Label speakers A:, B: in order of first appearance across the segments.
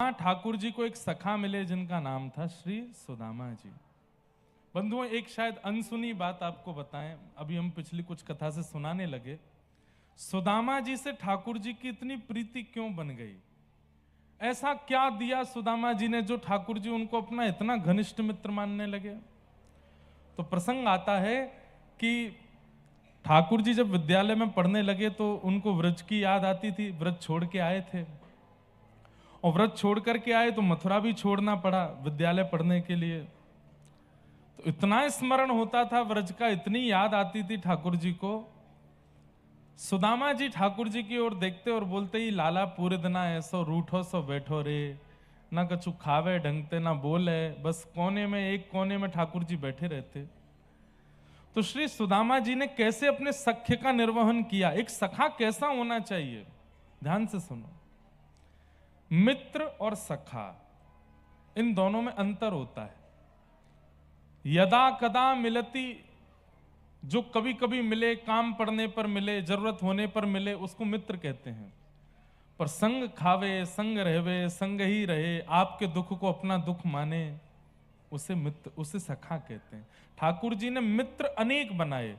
A: वहां ठाकुर जी को एक सखा मिले जिनका नाम था श्री सुदामा जी। बंधुओं, एक शायद अनसुनी बात आपको बताएं, अभी हम पिछली कुछ कथा से सुनाने लगे। सुदामा जी से ठाकुर जी की इतनी प्रीति क्यों बन गई? ऐसा क्या दिया सुदामा जी ने जो ठाकुर जी उनको अपना इतना घनिष्ठ मित्र मानने लगे? तो प्रसंग आता है कि ठाकुर जी जब विद्यालय में पढ़ने लगे तो उनको व्रज की याद आती थी। व्रज छोड़ के आए थे और व्रज छोड़ करके आए तो मथुरा भी छोड़ना पड़ा विद्यालय पढ़ने के लिए। तो इतना स्मरण होता था व्रज का, इतनी याद आती थी ठाकुर जी को। सुदामा जी ठाकुर जी की ओर देखते और बोलते ही, लाला पूरे दिना ऐसो रूठो सो बैठो रे, ना कछु खावे ढंगते ना बोले, बस कोने में एक कोने में ठाकुर जी बैठे रहते। तो श्री सुदामा जी ने कैसे अपने सख्य का निर्वहन किया? एक सखा कैसा होना चाहिए? ध्यान से सुनो। मित्र और सखा, इन दोनों में अंतर होता है। यदा कदा मिलती, जो कभी कभी मिले, काम पड़ने पर मिले, जरूरत होने पर मिले, उसको मित्र कहते हैं। पर संग खावे, संग रहवे, संग ही रहे, आपके दुख को अपना दुख माने, उसे मित्र, उसे सखा कहते हैं। ठाकुर जी ने मित्र अनेक बनाए,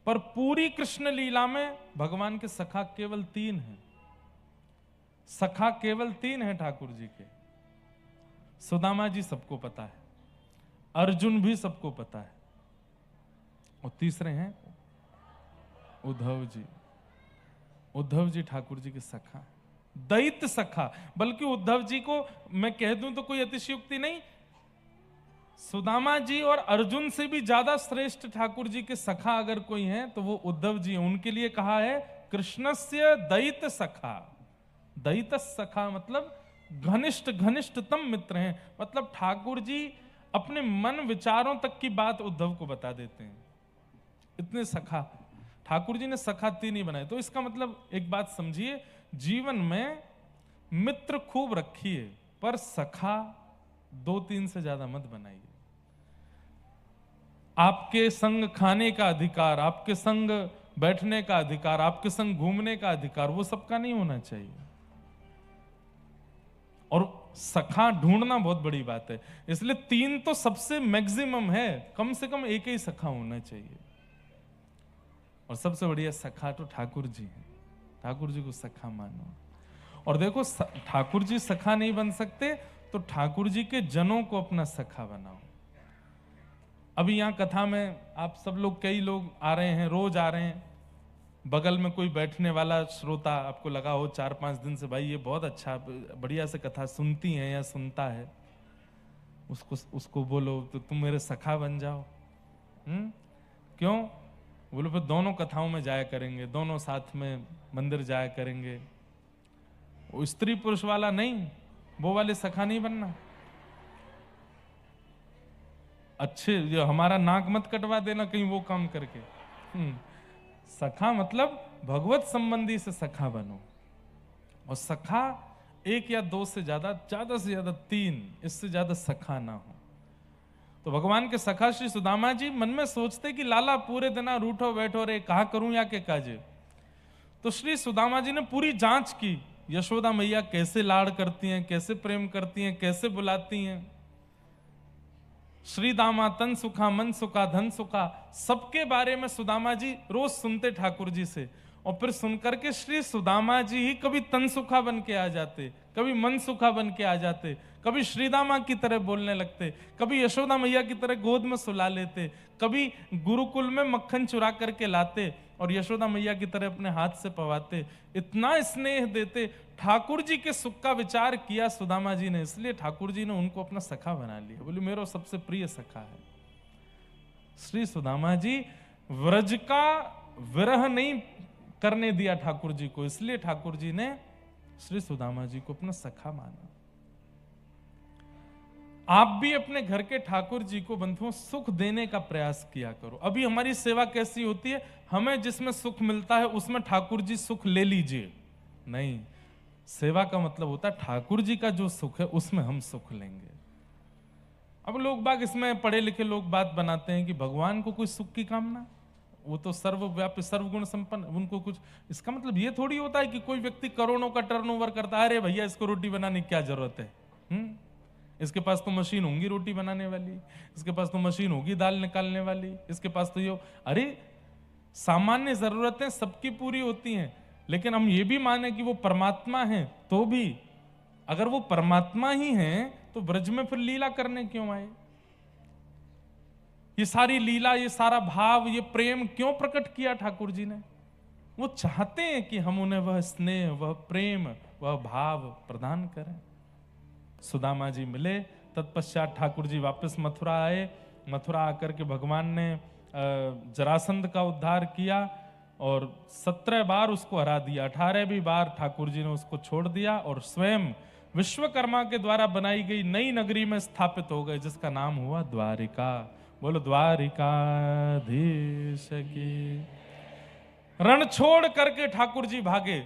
A: पर पूरी कृष्ण लीला में भगवान के सखा केवल 3 हैं। सखा केवल 3 हैं ठाकुर जी के। सुदामा जी सबको पता है, अर्जुन भी सबको पता है, और तीसरे हैं उद्धव जी। उद्धव जी ठाकुर जी के सखा, दैत्य सखा। बल्कि उद्धव जी को मैं कह दूं तो कोई अतिशयोक्ति नहीं, सुदामा जी और अर्जुन से भी ज्यादा श्रेष्ठ ठाकुर जी के सखा अगर कोई है तो वो उद्धव जी हैं। उनके लिए कहा है कृष्णस्य दैत्य सखा। दैत्य सखा मतलब घनिष्ठ, घनिष्ठतम मित्र हैं। मतलब ठाकुर जी अपने मन विचारों तक की बात उद्धव को बता देते हैं, इतने सखा। ठाकुर जी ने सखा 3 ही बनाए। तो इसका मतलब एक बात समझिए, जीवन में मित्र खूब रखिए, पर सखा 2-3 से ज्यादा मत बनाइए। आपके संग खाने का अधिकार, आपके संग बैठने का अधिकार, आपके संग घूमने का अधिकार, वो सबका नहीं होना चाहिए। और सखा ढूंढना बहुत बड़ी बात है। इसलिए 3 तो सबसे मैक्सिमम है, कम से कम एक ही सखा होना चाहिए। और सबसे बढ़िया सखा तो ठाकुर जी हैं। ठाकुर जी को सखा मानो। और देखो, ठाकुर जी सखा नहीं बन सकते तो ठाकुर जी के जनों को अपना सखा बनाओ। अभी यहां कथा में आप सब लोग, कई लोग आ रहे हैं, रोज आ रहे हैं। बगल में कोई बैठने वाला श्रोता आपको लगा हो 4-5 दिन से, भाई ये बहुत अच्छा बढ़िया से कथा सुनती हैं या सुनता है, उसको बोलो तो तुम मेरे सखा बन जाओ। क्यों? बोलो फिर दोनों कथाओं में जाया करेंगे, दोनों साथ में मंदिर जाया करेंगे। वो स्त्री पुरुष वाला नहीं, वो वाले सखा नहीं बनना। अच्छे, जो हमारा नाक मत कटवा देना कहीं वो काम करके। सखा मतलब भगवत संबंधी से सखा बनो। और सखा 1 या 2 से ज्यादा से ज्यादा 3, इससे ज्यादा सखा ना हो। तो भगवान के सखा श्री सुदामा जी मन में सोचते कि लाला पूरे दिन रूठो बैठो रे, कहा करूं या के काजे। तो श्री सुदामा जी ने पूरी जांच की, यशोदा मैया कैसे लाड़ करती हैं, कैसे प्रेम करती हैं, कैसे बुलाती हैं। श्री दामा तन सुखा, मन सुखा, धन सुखा, सबके बारे में सुदामा जी रोज सुनते ठाकुर जी से। और फिर सुनकर के श्री सुदामा जी ही कभी तन सुखा बन के आ जाते, कभी मन सुखा बन के आ जाते, कभी श्रीदामा की तरह बोलने लगते, कभी यशोदा मैया की तरह गोद में सुला लेते, कभी गुरुकुल में मक्खन चुरा करके लाते और यशोदा मैया की तरह अपने हाथ से पवाते, इतना स्नेह देते। ठाकुर जी के सुख का विचार किया सुदामा जी ने, इसलिए ठाकुर जी ने उनको अपना सखा बना लिया। बोले मेरा सबसे प्रिय सखा है श्री सुदामा जी। व्रज का विरह नहीं करने दिया ठाकुर जी को, इसलिए ठाकुर जी ने श्री सुदामा जी को अपना सखा माना। आप भी अपने घर के ठाकुर जी को बंधुओं सुख देने का प्रयास किया करो। अभी हमारी सेवा कैसी होती है, हमें जिसमें सुख मिलता है उसमें ठाकुर जी सुख ले लीजिए, नहीं। सेवा का मतलब होता है ठाकुर जी का जो सुख है उसमें हम सुख लेंगे। अब लोग बाग इसमें पढ़े लिखे लोग बात बनाते हैं कि भगवान को कोई सुख की कामना, वो तो सर्वव्यापी सर्वगुण संपन्न, उनको कुछ। इसका मतलब ये थोड़ी होता है कि कोई व्यक्ति करोड़ों का टर्नओवर करता है, अरे भैया इसको रोटी बनाने की क्या जरूरत है, इसके पास तो मशीन होंगी रोटी बनाने वाली, इसके पास तो मशीन होगी दाल निकालने वाली, इसके पास तो ये, अरे सामान्य जरूरतें सबकी पूरी होती हैं, लेकिन हम ये भी माने कि वो परमात्मा हैं, तो भी अगर वो परमात्मा ही हैं तो ब्रज में फिर लीला करने क्यों आए? ये सारी लीला, ये सारा भाव, ये प्रेम क्यों प्रकट किया ठाकुर जी ने? वो चाहते हैं कि हम उन्हें वह स्नेह, वह प्रेम, वह भाव प्रदान करें। सुदामा जी मिले, तत्पश्चात ठाकुर जी वापस मथुरा आए। मथुरा आकर के भगवान ने जरासंध का उद्धार किया और 17 बार उसको हरा दिया। 18वीं बार ठाकुर जी ने उसको छोड़ दिया और स्वयं विश्वकर्मा के द्वारा बनाई गई नई नगरी में स्थापित हो गए, जिसका नाम हुआ द्वारिका। बोलो द्वारिकाधीश की। रण छोड़ करके ठाकुर जी भागे,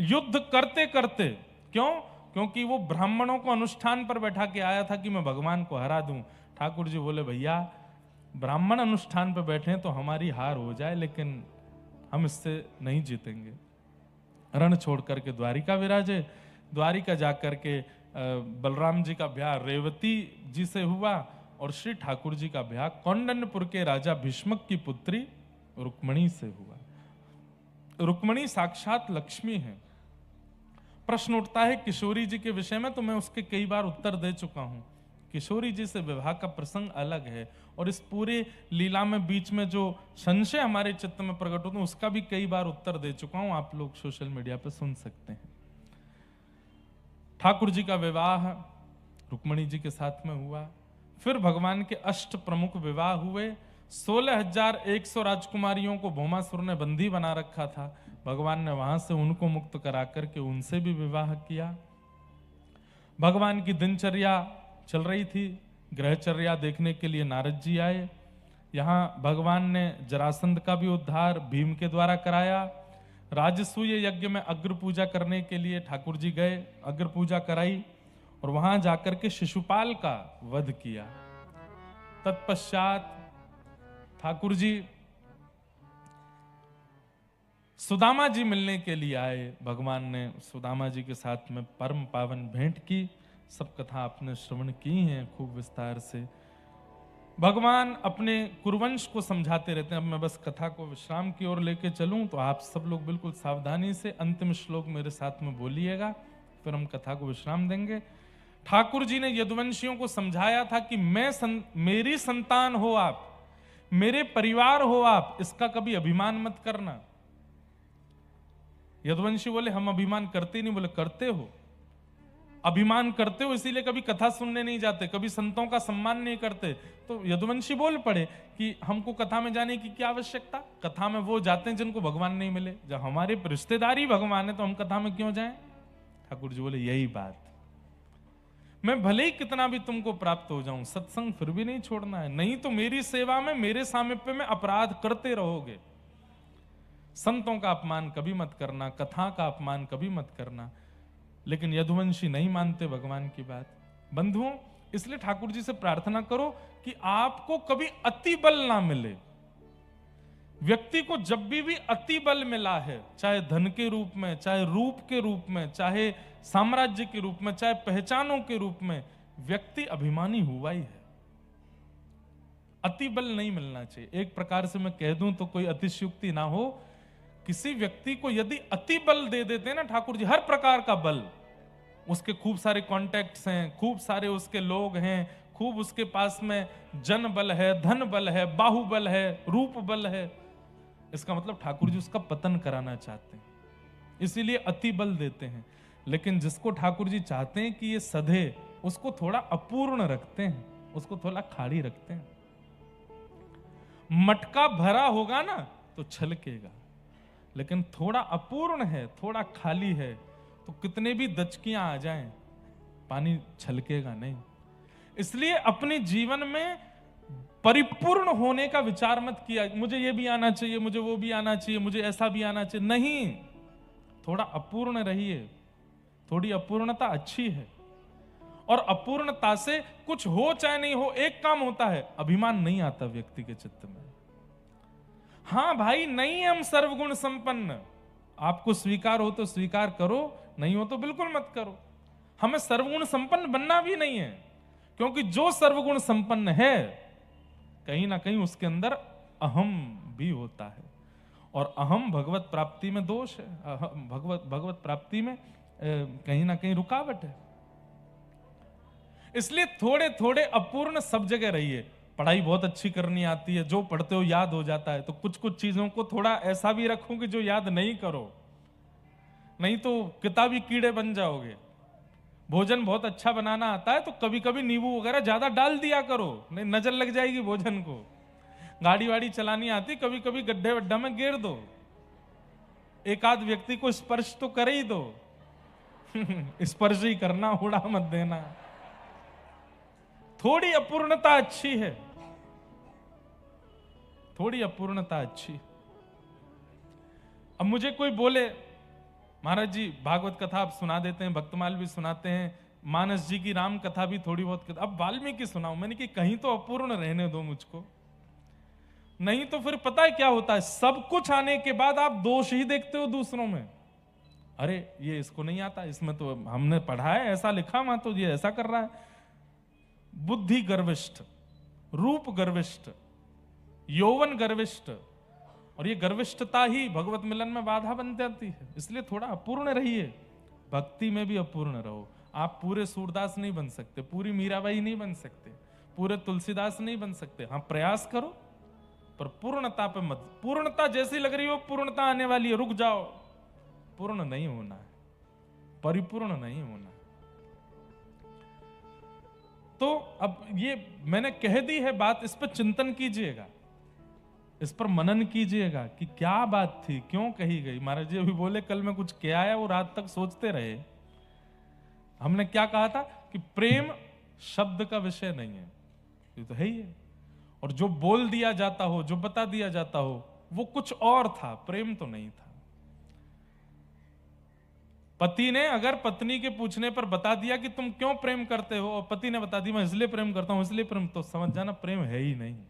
A: युद्ध करते करते। क्यों? क्योंकि वो ब्राह्मणों को अनुष्ठान पर बैठा के आया था कि मैं भगवान को हरा दूं। ठाकुर जी बोले भैया ब्राह्मण अनुष्ठान पर बैठे तो हमारी हार हो जाए, लेकिन हम इससे नहीं जीतेंगे। रण छोड़ करके द्वारिका विराजे। द्वारिका जाकर के बलराम जी का ब्याह रेवती जी से हुआ और श्री ठाकुर जी का ब्याह कौंडन्यपुर के राजा भीष्मक की पुत्री रुक्मणी से हुआ। रुक्मणी साक्षात लक्ष्मी है। प्रश्न उठता है किशोरी जी के विषय में, तो मैं उसके कई बार उत्तर दे चुका हूं। किशोरी जी से विवाह का प्रसंग अलग है और इस पूरे लीला में बीच में जो संशय हमारे चित्त में प्रकट होते हैं उसका भी कई बार उत्तर दे चुका हूं, आप लोग सोशल मीडिया पर सुन सकते हैं। ठाकुर जी का विवाह रुक्मणी जी के साथ में हुआ। फिर भगवान के अष्ट प्रमुख विवाह हुए। 16,100 राजकुमारियों को भौमासुर ने बंदी बना रखा था। भगवान ने वहां से उनको मुक्त करा करके उनसे भी विवाह किया। भगवान की दिनचर्या चल रही थी। ग्रहचर्या देखने के लिए नारद जी आए। यहाँ भगवान ने जरासंध का भी उद्धार भीम के द्वारा कराया। राजसूय यज्ञ में अग्र पूजा करने के लिए ठाकुर जी गए, अग्र पूजा कराई और वहां जाकर के शिशुपाल का वध किया। तत्पश्चात ठाकुर जी सुदामा जी मिलने के लिए आए। भगवान ने सुदामा जी के साथ में परम पावन भेंट की। सब कथा आपने श्रवण की है खूब विस्तार से। भगवान अपने कुरुवंश को समझाते रहते हैं। अब मैं बस कथा को विश्राम की ओर लेके चलूं तो आप सब लोग बिल्कुल सावधानी से अंतिम श्लोक मेरे साथ में बोलिएगा, फिर हम कथा को विश्राम देंगे। ठाकुर जी ने यदुवंशियों को समझाया था कि मेरी संतान हो आप, मेरे परिवार हो आप, इसका कभी अभिमान मत करना। यदुवंशी बोले हम अभिमान करते नहीं। बोले करते हो, अभिमान करते हो, इसीलिए कभी कथा सुनने नहीं जाते, कभी संतों का सम्मान नहीं करते। तो यदुवंशी बोल पड़े कि हमको कथा में जाने की क्या आवश्यकता, कथा में वो जाते हैं जिनको भगवान नहीं मिले। जब हमारे रिश्तेदारी भगवान है तो हम कथा में क्यों जाएं? ठाकुर जी बोले यही बात, मैं भले ही कितना भी तुमको प्राप्त हो जाऊं, सत्संग फिर भी नहीं छोड़ना है, नहीं तो मेरी सेवा में, मेरे सामीप्य में अपराध करते रहोगे। संतों का अपमान कभी मत करना, कथा का अपमान कभी मत करना। लेकिन यदुवंशी नहीं मानते भगवान की बात। बंधुओं, इसलिए ठाकुर जी से प्रार्थना करो कि आपको कभी अति बल ना मिले। व्यक्ति को जब भी अति बल मिला है, चाहे धन के रूप में, चाहे रूप के रूप में, चाहे साम्राज्य के रूप में, चाहे पहचानों के रूप में, व्यक्ति अभिमानी हुआ ही है। अति बल नहीं मिलना चाहिए। एक प्रकार से मैं कह दूं तो कोई अतिशयोक्ति ना हो, किसी व्यक्ति को यदि अति बल दे देते हैं ना ठाकुर जी, हर प्रकार का बल, उसके खूब सारे कॉन्टैक्ट्स हैं, खूब सारे उसके लोग हैं, खूब उसके पास में जन बल है, धन बल है, बाहुबल है, रूप बल है, इसका मतलब ठाकुर जी उसका पतन कराना चाहते हैं, इसीलिए अति बल देते हैं। लेकिन जिसको ठाकुर जी चाहते हैं कि ये सधे, उसको थोड़ा अपूर्ण रखते हैं, उसको थोड़ा खाली रखते हैं। मटका भरा होगा ना तो छलकेगा, लेकिन थोड़ा अपूर्ण है, थोड़ा खाली है, तो कितने भी दचकियां आ जाएं, पानी छलकेगा नहीं। इसलिए अपने जीवन में परिपूर्ण होने का विचार मत किया, मुझे ये भी आना चाहिए, मुझे वो भी आना चाहिए, मुझे ऐसा भी आना चाहिए। नहीं, थोड़ा अपूर्ण रहिए। थोड़ी अपूर्णता अच्छी है, और अपूर्णता से कुछ हो चाहे नहीं हो, एक काम होता है, अभिमान नहीं आता व्यक्ति के चित्त में। हाँ भाई, नहीं हम सर्वगुण संपन्न, आपको स्वीकार हो तो स्वीकार करो, नहीं हो तो बिल्कुल मत करो। हमें सर्वगुण संपन्न बनना भी नहीं है, क्योंकि जो सर्वगुण संपन्न है कहीं ना कहीं उसके अंदर अहम भी होता है, और अहम भगवत प्राप्ति में दोष है, भगवत प्राप्ति में कहीं ना कहीं रुकावट है। इसलिए थोड़े थोड़े अपूर्ण सब जगह रहिए। पढ़ाई बहुत अच्छी करनी आती है, जो पढ़ते हो याद हो जाता है, तो कुछ कुछ चीजों को थोड़ा ऐसा भी रखो कि जो याद नहीं करो, नहीं तो किताबी कीड़े बन जाओगे। भोजन बहुत अच्छा बनाना आता है तो कभी कभी नींबू वगैरह ज्यादा डाल दिया करो, नहीं नजर लग जाएगी भोजन को। गाड़ी वाड़ी चलानी आती, कभी कभी गड्ढे वड्ढा में गिर दो, एक आध व्यक्ति को स्पर्श तो कर ही दो। स्पर्श ही करना, उड़ा मत देना। थोड़ी अपूर्णता अच्छी है, थोड़ी अपूर्णता अच्छी। अब मुझे कोई बोले महाराज जी भागवत कथा आप सुना देते हैं, भक्तमाल भी सुनाते हैं, मानस जी की राम कथा भी थोड़ी बहुत, अब वाल्मीकि सुनाऊं। मैंने कि कहीं तो अपूर्ण रहने दो मुझको, नहीं तो फिर पता है क्या होता है, सब कुछ आने के बाद आप दोष ही देखते हो दूसरों में। अरे ये इसको नहीं आता, इसमें तो हमने पढ़ा है, ऐसा लिखा वहां तो ये ऐसा कर रहा है। बुद्धि गर्विष्ठ, रूप गर्विष्ठ, यौवन गर्विष्ठ, और ये गर्विष्ठता ही भगवत मिलन में बाधा बन जाती है। इसलिए थोड़ा अपूर्ण रहिए, भक्ति में भी अपूर्ण रहो। आप पूरे सूरदास नहीं बन सकते, पूरी मीराबाई नहीं बन सकते, पूरे तुलसीदास नहीं बन सकते। हाँ प्रयास करो, पर पूर्णता पे मत। पूर्णता जैसी लग रही हो पूर्णता आने वाली है, रुक जाओ। पूर्ण नहीं होना है, परिपूर्ण नहीं होना। तो अब ये मैंने कह दी है बात, इस पर चिंतन कीजिएगा, इस पर मनन कीजिएगा कि क्या बात थी, क्यों कही गई। महाराज जी अभी बोले कल मैं कुछ किया है, वो रात तक सोचते रहे। हमने क्या कहा था कि प्रेम शब्द का विषय नहीं है, ये तो है ही है। और जो बोल दिया जाता हो, जो बता दिया जाता हो, वो कुछ और था, प्रेम तो नहीं था। पति ने अगर पत्नी के पूछने पर बता दिया कि तुम क्यों प्रेम करते हो, और पति ने बता दिया मैं इसलिए प्रेम करता हूं, इसलिए प्रेम, तो समझ जाना प्रेम है ही नहीं।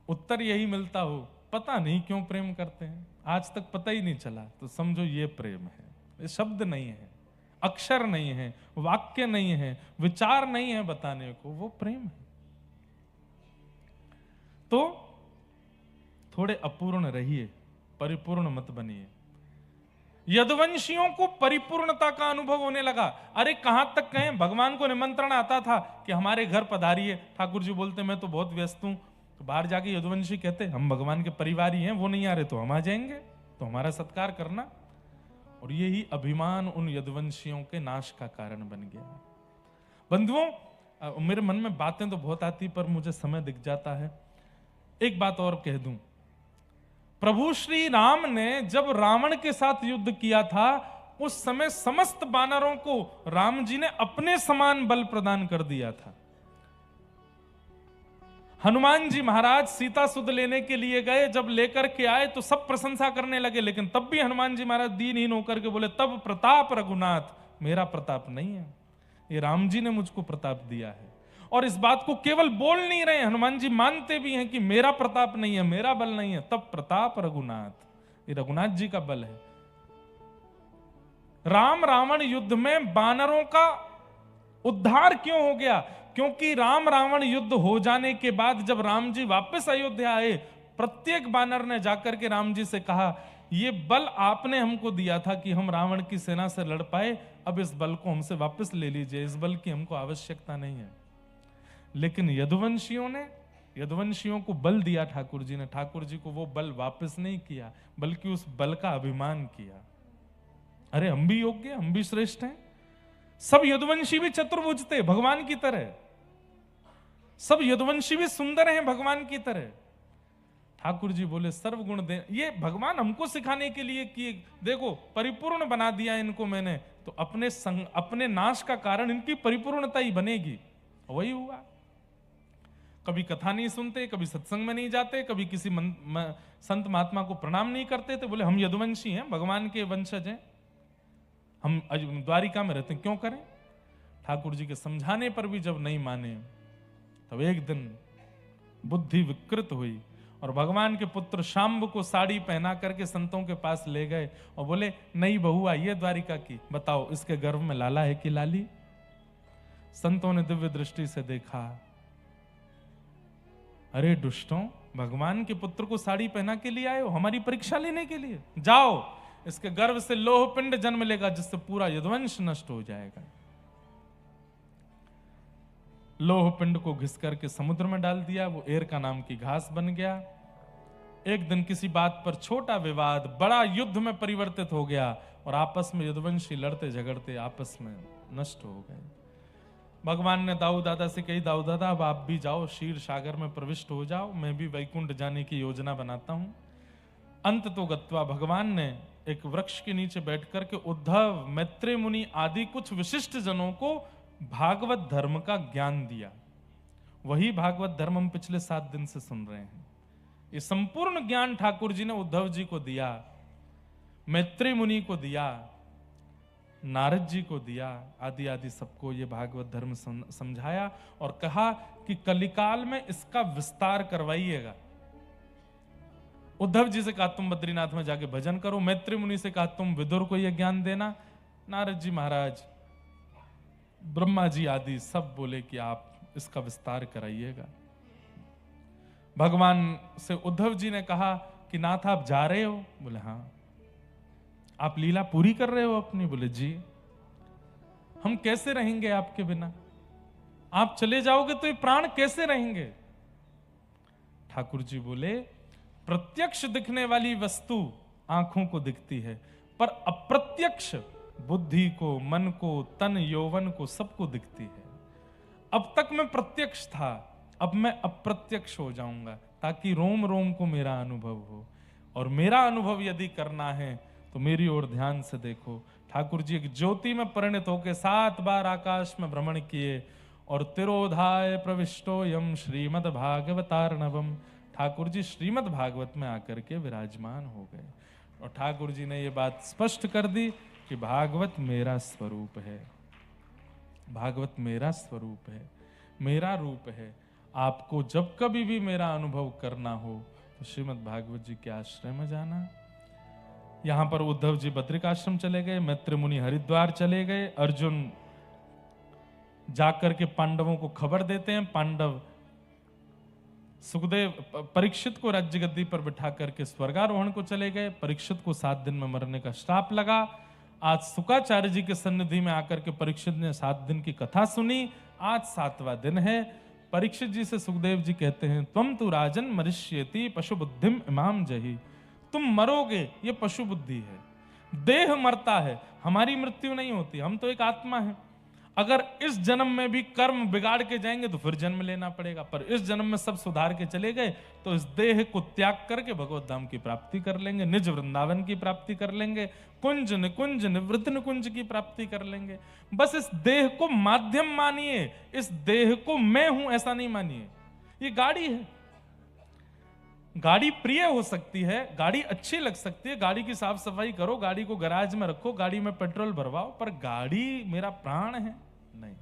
A: उत्तर यही मिलता हो पता नहीं क्यों प्रेम करते हैं, आज तक पता ही नहीं चला, तो समझो ये प्रेम है। ये शब्द नहीं है, अक्षर नहीं है, वाक्य नहीं है, विचार नहीं है बताने को, वो प्रेम है। तो थोड़े अपूर्ण रहिए, परिपूर्ण मत बनिए। यदुवंशियों को परिपूर्णता का अनुभव होने लगा। अरे कहां तक कहें, भगवान को निमंत्रण आता था कि हमारे घर पधारिए। ठाकुर जी बोलते मैं तो बहुत व्यस्त हूं, तो बाहर जाके यदुवंशी कहते हम भगवान के परिवार ही हैं, वो नहीं आ रहे तो हम आ जाएंगे, तो हमारा सत्कार करना। और यही अभिमान उन यदुवंशियों के नाश का कारण बन गया। बंधुओं मेरे मन में बातें तो बहुत आती, पर मुझे समय दिख जाता है। एक बात और कह दूं, प्रभु श्री राम ने जब रावण के साथ युद्ध किया था, उस समय समस्त वानरों को राम जी ने अपने समान बल प्रदान कर दिया था। हनुमान जी महाराज सीता सुध लेने के लिए गए, जब लेकर के आए तो सब प्रशंसा करने लगे, लेकिन तब भी हनुमान जी महाराज दीनहीन होकर के बोले तब प्रताप रघुनाथ, मेरा प्रताप नहीं है, ये राम जी ने मुझको प्रताप दिया है। और इस बात को केवल बोल नहीं रहे, हनुमान जी मानते भी हैं कि मेरा प्रताप नहीं है, मेरा बल नहीं है, तब प्रताप रघुनाथ, ये रघुनाथ जी का बल है। राम रावण युद्ध में वानरों का उद्धार क्यों हो गया? क्योंकि राम रावण युद्ध हो जाने के बाद जब राम जी वापस अयोध्या आए, प्रत्येक वानर ने जाकर के राम जी से कहा ये बल आपने हमको दिया था कि हम रावण की सेना से लड़ पाए, अब इस बल को हमसे वापस ले लीजिए, इस बल की हमको आवश्यकता नहीं है। लेकिन यदुवंशियों को बल दिया ठाकुर जी ने, ठाकुर जी को वो बल वापस नहीं किया, बल्कि उस बल का अभिमान किया। अरे हम भी योग्य, हम भी श्रेष्ठ हैं। सब यदुवंशी भी चतुर्भुज थे भगवान की तरह, सब यदुवंशी भी सुंदर हैं भगवान की तरह। ठाकुर जी बोले सर्वगुण दे, ये भगवान हमको सिखाने के लिए कि देखो परिपूर्ण बना दिया इनको मैंने, तो अपने नाश का कारण इनकी परिपूर्णता ही बनेगी। वही हुआ। कभी कथा नहीं सुनते, कभी सत्संग में नहीं जाते, कभी किसी संत महात्मा को प्रणाम नहीं करते, तो बोले हम यदुवंशी हैं, भगवान के वंशज हैं, हम द्वारिका में रहते हैं, क्यों करें? ठाकुर जी के समझाने पर भी जब नहीं माने, तब एक दिन बुद्धि विकृत हुई और भगवान के पुत्र शाम्ब को साड़ी पहना करके संतों के पास ले गए और बोले नई बहू आई है द्वारिका की, बताओ इसके गर्भ में लाला है कि लाली? संतों ने दिव्य दृष्टि से देखा, अरे दुष्टों, भगवान के पुत्र को साड़ी पहना के लिए आए हो, हमारी परीक्षा लेने के लिए? जाओ, इसके गर्भ से लोह पिंड जन्म लेगा जिससे पूरा यदुवंश नष्ट हो जाएगा। लोह पिंड को घिस करके समुद्र में डाल दिया, वो एर का नाम की घास बन गया। एक दिन किसी बात पर छोटा विवाद बड़ा युद्ध में परिवर्तित हो गया और आपस में यदुवंशी लड़ते झगड़ते आपस में नष्ट हो गए। भगवान ने दाऊ दादा से कही, दाऊ दादा अब आप भी जाओ, क्षीर सागर में प्रविष्ट हो जाओ, मैं भी वैकुंठ जाने की योजना बनाता हूं। अंत तो गत्वा भगवान ने एक वृक्ष के नीचे बैठ करके उद्धव, मैत्रेय मुनि आदि कुछ विशिष्ट जनों को भागवत धर्म का ज्ञान दिया। वही भागवत धर्म हम पिछले 7 दिन से सुन रहे हैं। ये संपूर्ण ज्ञान ठाकुर जी ने उद्धव जी को दिया, मैत्रेय मुनि को दिया, नारद जी को दिया, आदि आदि सबको ये भागवत धर्म समझाया और कहा कि कलिकाल में इसका विस्तार करवाइएगा। उद्धव जी से कहा तुम बद्रीनाथ में जाके भजन करो, मैत्रेय मुनि से कहा तुम विदुर को यह ज्ञान देना, नारद जी महाराज, ब्रह्मा जी आदि सब बोले कि आप इसका विस्तार कराइएगा। भगवान से उद्धव जी ने कहा कि नाथ आप जा रहे हो? बोले हाँ। आप लीला पूरी कर रहे हो अपनी? बोले जी। हम कैसे रहेंगे आपके बिना? आप चले जाओगे तो ये प्राण कैसे रहेंगे? ठाकुर जी बोले, प्रत्यक्ष दिखने वाली वस्तु आंखों को दिखती है, पर अप्रत्यक्ष बुद्धि को, मन को, तन यौवन को, सबको दिखती है। अब तक मैं प्रत्यक्ष था, अब मैं अप्रत्यक्ष हो जाऊंगा ताकि रोम रोम को मेरा अनुभव हो। और मेरा अनुभव यदि करना है तो मेरी ओर ध्यान से देखो। ठाकुर जी एक ज्योति में परिणत होकर 7 बार आकाश में भ्रमण किए और तिरोधाय प्रविष्टो यम श्रीमद भागवतार्णवम, ठाकुर जी श्रीमद भागवत में आकर के विराजमान हो गए। और ठाकुर जी ने ये बात स्पष्ट कर दी कि भागवत मेरा स्वरूप है, भागवत मेरा स्वरूप है, मेरा रूप है। आपको जब कभी भी मेरा अनुभव करना हो तो श्रीमद् भागवत जी के आश्रय में जाना। यहां पर उद्धव जी बद्रिकाश्रम चले गए, मैत्रेय मुनि हरिद्वार चले गए, अर्जुन जाकर के पांडवों को खबर देते हैं। पांडव सुखदेव परीक्षित को राज्य गद्दी पर बिठा करके स्वर्गारोहण को चले गए। परीक्षित को 7 दिन में मरने का श्राप लगा। आज शुक्राचार्य जी के सन्निधि में आकर के परीक्षित ने 7 दिन की कथा सुनी। आज 7वां दिन है। परीक्षित जी से सुखदेव जी कहते हैं, त्वम तु राजन मरिष्येति पशु बुद्धिम इमाम जही, तुम मरोगे ये पशु बुद्धि है, देह मरता है, हमारी मृत्यु नहीं होती, हम तो एक आत्मा है। अगर इस जन्म में भी कर्म बिगाड़ के जाएंगे तो फिर जन्म लेना पड़ेगा, पर इस जन्म में सब सुधार के चले गए तो इस देह को त्याग करके भगवत धाम की प्राप्ति कर लेंगे, निज वृंदावन की प्राप्ति कर लेंगे, कुंज निकुंज निवृत्त निकुंज की प्राप्ति कर लेंगे। बस इस देह को माध्यम मानिए, इस देह को मैं हूं ऐसा नहीं मानिए। ये गाड़ी है, गाड़ी प्रिय हो सकती है, गाड़ी अच्छी लग सकती है, गाड़ी की साफ सफाई करो, गाड़ी को गैराज में रखो, गाड़ी में पेट्रोल भरवाओ, पर गाड़ी मेरा प्राण है नहीं।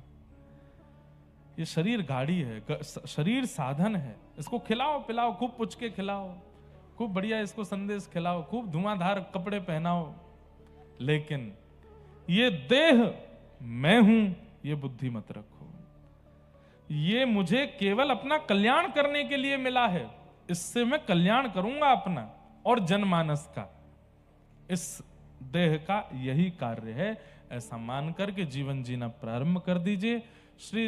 A: ये शरीर गाड़ी है, शरीर साधन है। इसको खिलाओ पिलाओ, खूब पुछ के खिलाओ, खूब बढ़िया इसको संदेश खिलाओ, खूब धुआंधार कपड़े पहनाओ, लेकिन ये देह मैं हूं ये बुद्धि मत रखो। ये मुझे केवल अपना कल्याण करने के लिए मिला है, इससे मैं कल्याण करूंगा अपना और जनमानस का। इस देह का यही कार्य है, ऐसा मानकर के जीवन जीना प्रारंभ कर दीजिए। श्री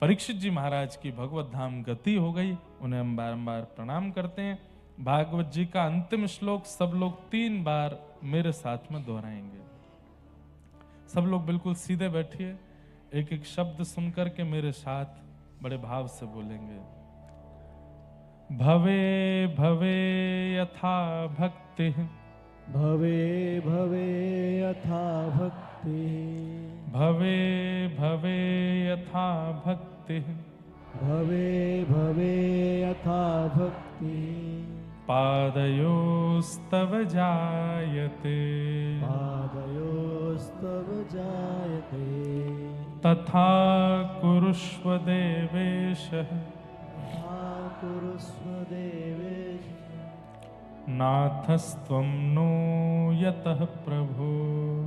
A: परीक्षित जी महाराज की भगवत धाम गति हो गई, उन्हें हम बारंबार प्रणाम करते हैं। भागवत जी का अंतिम श्लोक सब लोग 3 बार मेरे साथ में दोहराएंगे। सब लोग बिल्कुल सीधे बैठिए, एक एक शब्द सुनकर के मेरे साथ बड़े भाव से बोलेंगे। भवे भवे यथा भक्ति,
B: भवे भवे यथा भक्ति,
A: भवे भवे यथा भक्ति,
B: भवे भवे यथा भक्ति,
A: पादयोस्तव जायते,
B: पादयोस्तव जायते,
A: तथा कुरुष्व देवेश,
B: कुरुष्व देवेश,
A: नाथस्त्वं नो यतः प्रभो,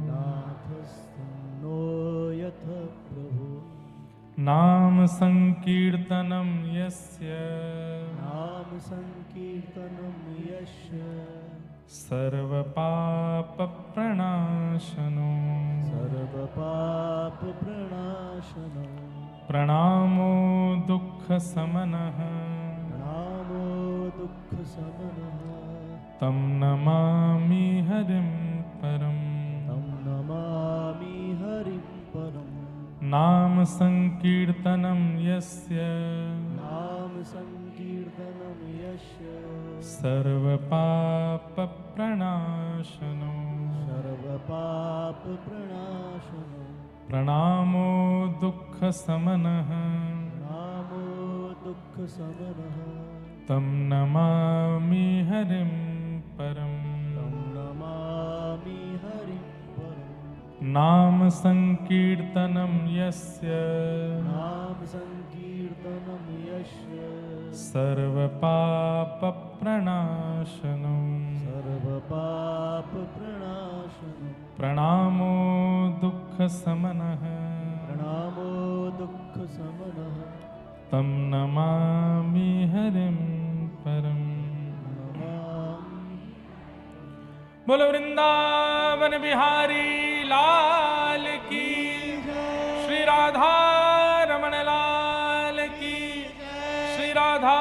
B: नाथस्त्वं नो यतः प्रभो।
A: नाम संकीर्तनम यस्य
B: नाम संकीर्तनम यस्य
A: सर्व पाप प्रणाशनो
B: सर्वपाप प्रणाशनो
A: प्रणामो दुःख समनः
B: प्रणामो दुःख समनः
A: तं नमामि हरिं परम्
B: तं नमामि हरिं परम्
A: नाम संकीर्तनम यस्य
B: नाम संकीर्तनम यस्य
A: सर्व पाप प्रणाशनो
B: सर्वपाप प्रणाशनो
A: प्रणामो दुःख समनः
B: प्रणामो दुःख समनः
A: तं नमामि हरिं परम्
B: तं नमामि हरिं परम्
A: नाम संकीर्तनम यस्य
B: नाम संकीर्तनम यस्य
A: सर्व पाप प्रणाशनो
B: सर्वपाप प्रणाशनो
A: प्रणामो दुःख समनः
B: प्रणामो दुःख समनः
A: तं नमामि हरिं परम्
B: नमामि
A: बोलो वृंदावन बिहारी लाल की श्री राधा रमण लाल की श्री राधा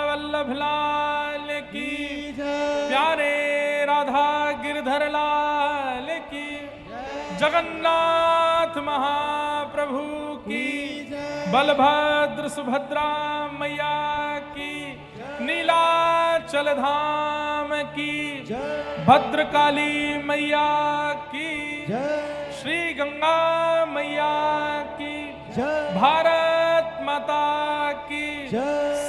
A: वल्लभ लाल की प्यारे राधा गिरधर लाल की जगन्नाथ महाप्रभु की बलभद्र सुभद्रा मैया की नीलाचल धाम की भद्रकाली मैया की श्री गंगा मैया की भारत माता की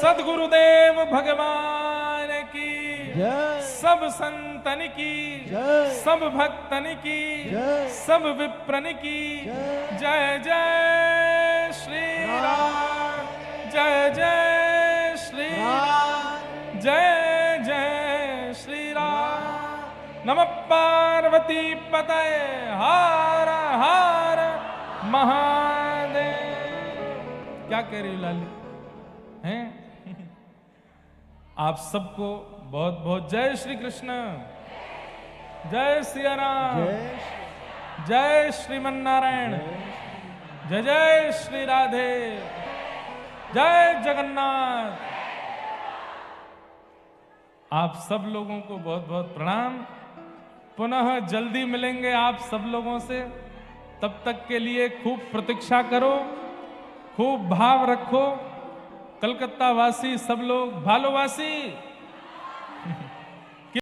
A: सद्गुरुदेव भगवान की सब संतन की सब भक्तन की सब विप्रन की जय जय श्री राम जय जय श्री राम जय जय श्री राम नमः पार्वती पतये हर हर महादेव। क्या कह रही हो लाली हैं? आप सबको बहुत बहुत जय श्री कृष्ण, जय सिया राम, जय श्रीमन नारायण, जय जय श्री राधे, जय जगन्नाथ। आप सब लोगों को बहुत बहुत प्रणाम। पुनः जल्दी मिलेंगे आप सब लोगों से। तब तक के लिए खूब प्रतीक्षा करो, खूब भाव रखो। कलकत्ता वासी सब लोग, भालोवासी